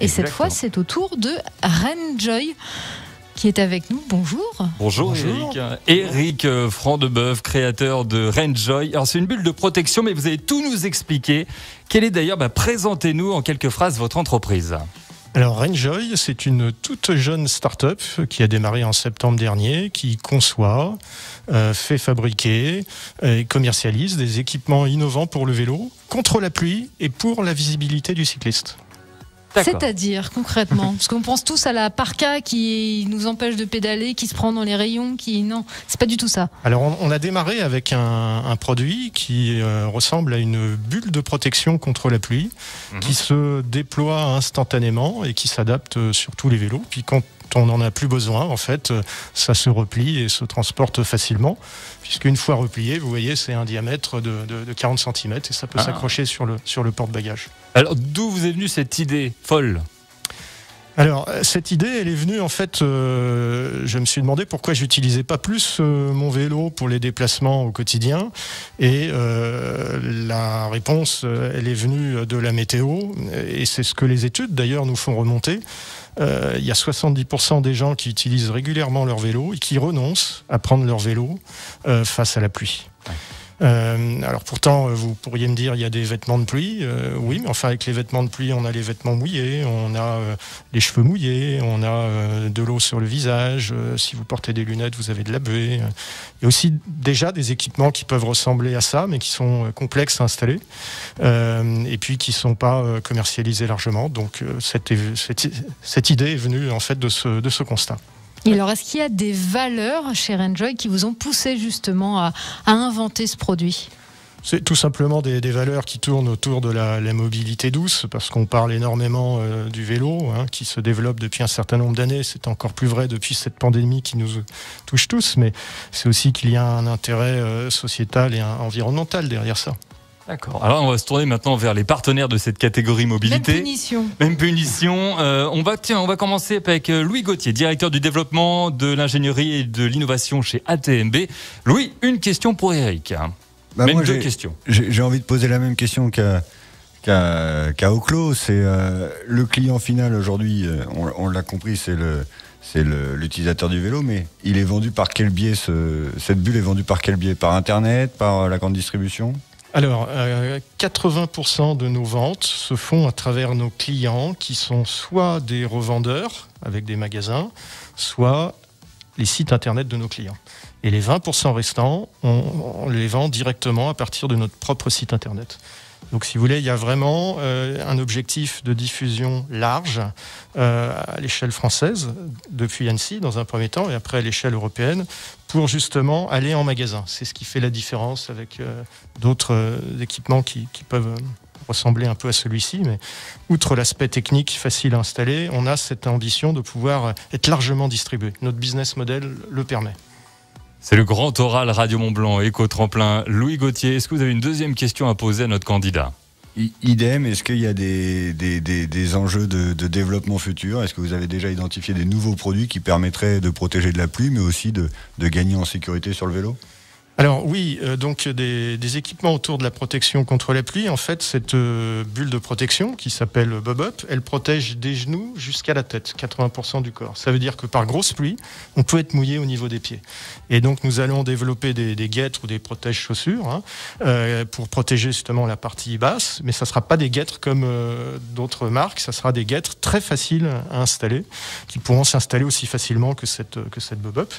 Et cette fois, c'est au tour de Renjoy qui est avec nous. Bonjour. Bonjour. Eric Franc-Deboeuf, créateur de Renjoy. Alors c'est une bulle de protection, mais vous allez tout nous expliquer. Quelle est d'ailleurs, présentez-nous en quelques phrases votre entreprise. Alors Renjoy, c'est une toute jeune start-up qui a démarré en septembre dernier, qui conçoit, fait fabriquer et commercialise des équipements innovants pour le vélo, contre la pluie et pour la visibilité du cycliste. D'accord. C'est-à-dire concrètement, parce qu'on pense tous à la parka qui nous empêche de pédaler, qui se prend dans les rayons, non, c'est pas du tout ça. Alors on a démarré avec un produit qui ressemble à une bulle de protection contre la pluie, qui se déploie instantanément et qui s'adapte sur tous les vélos. Puis quand on n'en a plus besoin, en fait, ça se replie et se transporte facilement, puisqu'une fois replié, vous voyez, c'est un diamètre de 40 cm et ça peut s'accrocher sur le porte-bagages. Alors, d'où vous est venue cette idée folle ? Alors, cette idée, elle est venue, en fait, je me suis demandé pourquoi j'utilisais pas plus mon vélo pour les déplacements au quotidien. Et la réponse, elle est venue de la météo. Et c'est ce que les études, d'ailleurs, nous font remonter. Il y a 70% des gens qui utilisent régulièrement leur vélo et qui renoncent à prendre leur vélo face à la pluie. Alors pourtant, vous pourriez me dire, il y a des vêtements de pluie. Oui, mais enfin, avec les vêtements de pluie, on a les vêtements mouillés, on a les cheveux mouillés, on a de l'eau sur le visage. Si vous portez des lunettes, vous avez de la buée. Il y a aussi déjà des équipements qui peuvent ressembler à ça, mais qui sont complexes à installer et puis qui ne sont pas commercialisés largement. Donc cette idée est venue en fait de ce constat. Et alors, est-ce qu'il y a des valeurs chez Renjoy qui vous ont poussé justement à inventer ce produit ? C'est tout simplement des valeurs qui tournent autour de la mobilité douce, parce qu'on parle énormément du vélo, qui se développe depuis un certain nombre d'années. C'est encore plus vrai depuis cette pandémie qui nous touche tous, mais c'est aussi qu'il y a un intérêt sociétal et environnemental derrière ça. D'accord. Alors on va se tourner maintenant vers les partenaires de cette catégorie mobilité. Même punition. On va commencer avec Louis Gauthier, directeur du développement, de l'ingénierie et de l'innovation chez ATMB. Louis, une question pour Eric. Deux questions. J'ai envie de poser la même question qu'à Oclo. C'est le client final aujourd'hui. On l'a compris, c'est l'utilisateur du vélo, mais il est vendu par quel biais cette bulle est vendue par quel biais ? Par Internet, par la grande distribution ? Alors, 80% de nos ventes se font à travers nos clients qui sont soit des revendeurs avec des magasins, soit les sites internet de nos clients. Et les 20% restants, on les vend directement à partir de notre propre site internet. Donc si vous voulez, il y a vraiment un objectif de diffusion large à l'échelle française, depuis Annecy dans un premier temps, et après à l'échelle européenne, pour justement aller en magasin. C'est ce qui fait la différence avec d'autres équipements qui peuvent ressembler un peu à celui-ci, mais outre l'aspect technique facile à installer, on a cette ambition de pouvoir être largement distribué. Notre business model le permet. C'est le grand oral Radio Mont-Blanc, Éco-Tremplin. Louis Gauthier, est-ce que vous avez une deuxième question à poser à notre candidat ? Idem, est-ce qu'il y a des enjeux de développement futur ? Est-ce que vous avez déjà identifié des nouveaux produits qui permettraient de protéger de la pluie, mais aussi de gagner en sécurité sur le vélo ? Alors oui, donc des équipements autour de la protection contre la pluie. En fait, cette bulle de protection qui s'appelle Bob-Up, elle protège des genoux jusqu'à la tête, 80% du corps. Ça veut dire que par grosse pluie, on peut être mouillé au niveau des pieds. Et donc nous allons développer des guêtres ou des protège-chaussures pour protéger justement la partie basse. Mais ça ne sera pas des guêtres comme d'autres marques, ça sera des guêtres très faciles à installer, qui pourront s'installer aussi facilement que cette Bob-Up.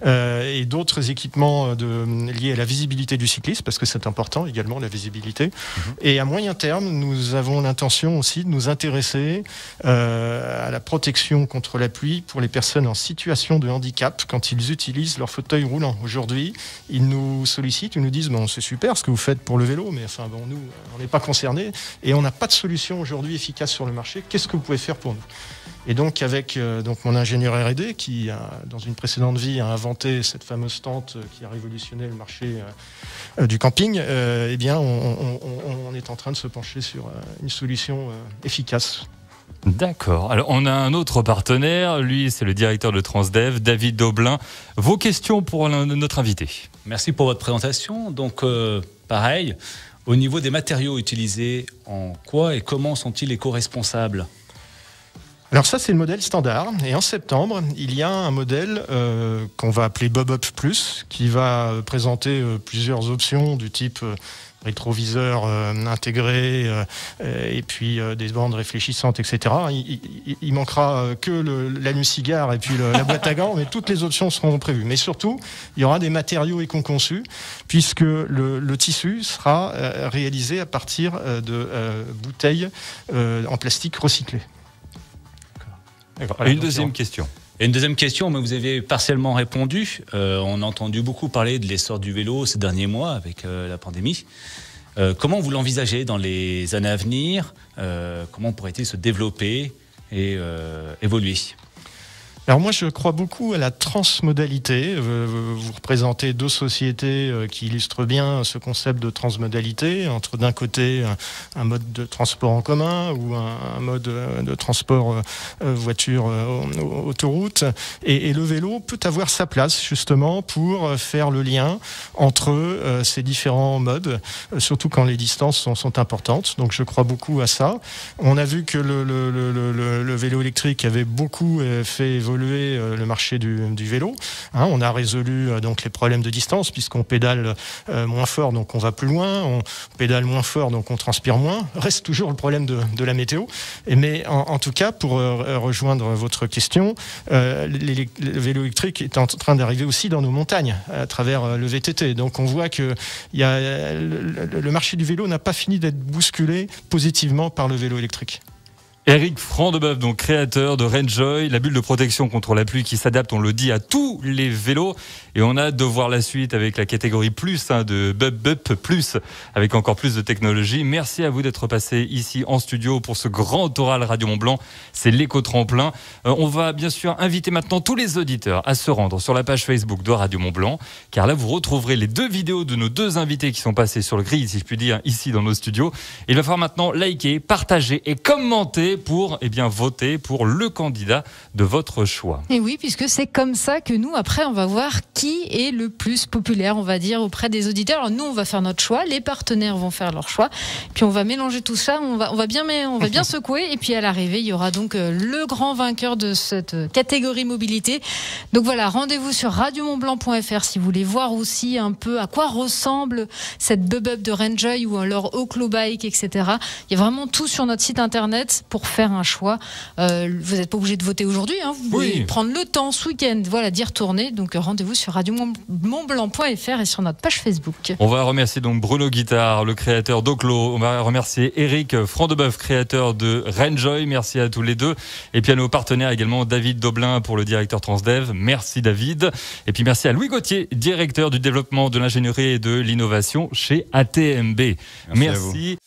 Et d'autres équipements liés à la visibilité du cycliste, parce que c'est important également la visibilité. Et à moyen terme, nous avons l'intention aussi de nous intéresser à la protection contre la pluie pour les personnes en situation de handicap quand ils utilisent leur fauteuil roulant. Aujourd'hui, ils nous sollicitent, ils nous disent c'est super ce que vous faites pour le vélo, mais nous, on n'est pas concernés et on n'a pas de solution aujourd'hui efficace sur le marché. Qu'est-ce que vous pouvez faire pour nous ? Et donc avec mon ingénieur R&D qui, dans une précédente vie, a inventé cette fameuse tente qui a révolutionné le marché du camping, on est en train de se pencher sur une solution efficace. D'accord. Alors on a un autre partenaire, lui c'est le directeur de Transdev, David Daublin. Vos questions pour notre invité. Merci pour votre présentation. Donc pareil, au niveau des matériaux utilisés, en quoi et comment sont-ils éco-responsables ? Alors ça, c'est le modèle standard. Et en septembre, il y a un modèle qu'on va appeler Bob-Up Plus, qui va présenter plusieurs options du type rétroviseur intégré et puis des bandes réfléchissantes, etc. Il manquera que l'allume-cigare et puis la boîte à gants, mais toutes les options seront prévues. Mais surtout, il y aura des matériaux éco-conçus, puisque le tissu sera réalisé à partir de bouteilles en plastique recyclé. Voilà, une deuxième question. Et une deuxième question, mais vous avez partiellement répondu. On a entendu beaucoup parler de l'essor du vélo ces derniers mois avec la pandémie. Comment vous l'envisagez dans les années à venir? Comment pourrait-il se développer et évoluer? Alors moi, je crois beaucoup à la transmodalité. Vous représentez deux sociétés qui illustrent bien ce concept de transmodalité, entre d'un côté un mode de transport en commun ou un mode de transport voiture autoroute, et le vélo peut avoir sa place justement pour faire le lien entre ces différents modes, surtout quand les distances sont importantes. Donc je crois beaucoup à ça. On a vu que le vélo électrique avait beaucoup fait évoluer le marché du vélo. On a résolu donc les problèmes de distance puisqu'on pédale moins fort, donc on va plus loin. On pédale moins fort, donc on transpire moins. Reste toujours le problème de la météo. Mais en tout cas, pour rejoindre votre question, le vélo électrique est en train d'arriver aussi dans nos montagnes à travers le VTT. Donc on voit que le marché du vélo n'a pas fini d'être bousculé positivement par le vélo électrique. Éric Frandebeuf, donc créateur de Rainjoy, la bulle de protection contre la pluie qui s'adapte, on le dit, à tous les vélos. Et on a hâte de voir la suite avec la catégorie plus de Bob-Up Plus, avec encore plus de technologie. Merci à vous d'être passé ici en studio pour ce grand oral Radio Mont-Blanc. C'est l'éco-tremplin. On va bien sûr inviter maintenant tous les auditeurs à se rendre sur la page Facebook de Radio Mont-Blanc, car là vous retrouverez les deux vidéos de nos deux invités qui sont passés sur le grill, si je puis dire, ici dans nos studios. Il va falloir maintenant liker, partager et commenter pour voter pour le candidat de votre choix. Et oui, puisque c'est comme ça que nous, après, on va voir qui est le plus populaire, on va dire, auprès des auditeurs. Alors nous, on va faire notre choix, les partenaires vont faire leur choix, puis on va mélanger tout ça, on va bien secouer, et puis à l'arrivée, il y aura donc le grand vainqueur de cette catégorie mobilité. Donc voilà, rendez-vous sur radiomontblanc.fr si vous voulez voir aussi un peu à quoi ressemble cette Bob-Up de Rainjoy ou alors Oclo Bike, etc. Il y a vraiment tout sur notre site internet pour faire un choix. Vous n'êtes pas obligé de voter aujourd'hui, vous pouvez prendre le temps ce week-end, d'y retourner. Donc rendez-vous sur radiomontblanc.fr et sur notre page Facebook. On va remercier donc Bruno Guittard, le créateur d'Oclo. On va remercier Éric Frandebeuf, créateur de Rainjoy. Merci à tous les deux. Et puis à nos partenaires également, David Doblin pour le directeur Transdev. Merci David. Et puis merci à Louis Gauthier, directeur du développement de l'ingénierie et de l'innovation chez ATMB. Merci.